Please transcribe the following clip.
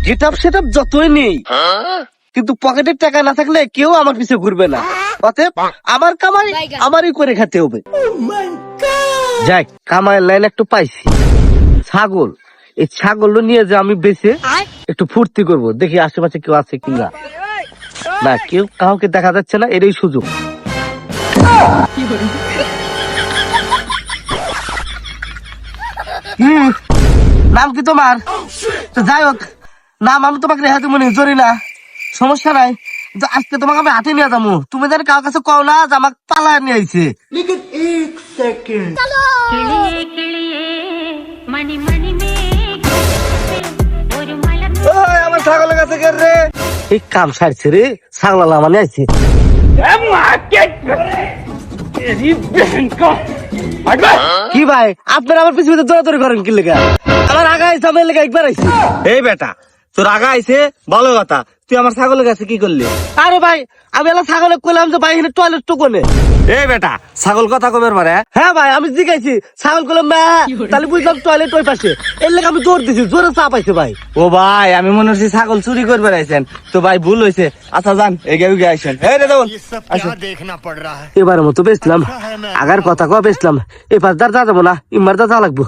Getup setup যতই নেই, কিন্তু পকেটের টাকা না থাকলে কেউ আমার পিছে ঘুরবে না। অতএব আমার কামাই আমারই করে খেতে হবে। যাক, কামাইয়ের লাইন একটু পাইছি। ছাগল, এই ছাগল নিয়ে যে আমি বেঁচে একটু ফুর্তি করব, দেখি আশেপাশে কেউ আছে কিনা। না, কেউ কাউকে দেখা যাচ্ছে না, এরই সুযোগ। নাম কি তোমার? তো যাই হোক, নাম আমি তোমাকে রেহাতে মনে জরি না, সমস্যা নাই। কিন্তু আজকে তোমাকে আমি হাতে নিয়ে যাবো, তুমি যেন কারোর কাছে কও না যে আমাকে পালায় নিয়ে আইছে। ওই, আমার ছাগলের কাছে কে রে? এই কাম সারছে রে, ছাগল মানে আইছে। কি ভাই, আপনারা আমার পিছনে দৌড়াদৌড়ি করেন কি লেগা? আমার আগা আইছে, আমার লেগা একবার আইছে। এই বেটা, তোর আগা আইছে ভালো কথা, তুই আমার ছাগলের কাছে কি করলি? আরে ভাই, আমি এলা ছাগলে কইলাম যে ভাই এখানে টয়লেট টু কোনে। এই বেটা, ছাগল কথা কবের পারে? হ্যাঁ ভাই, আমি জিজ্ঞাসি, ছাগল কইলাম মা, তাহলে বুঝলাম টয়লেট ওই পাশে। এর লেগে আমি দৌড় দিছি, জোরে চাপ আইছে ভাই। ও ভাই, আমি মনে হচ্ছে ছাগল চুরি করবে আইছেন, তো ভাই ভুল হয়েছে। আচ্ছা যান, এগে উগে আইসেন। এই রে দেখুন, এবারের মতো বেচলাম, আগার কথা কও বেচলাম, এবার দার যা যাবো না, ইমার দা যা লাগবো।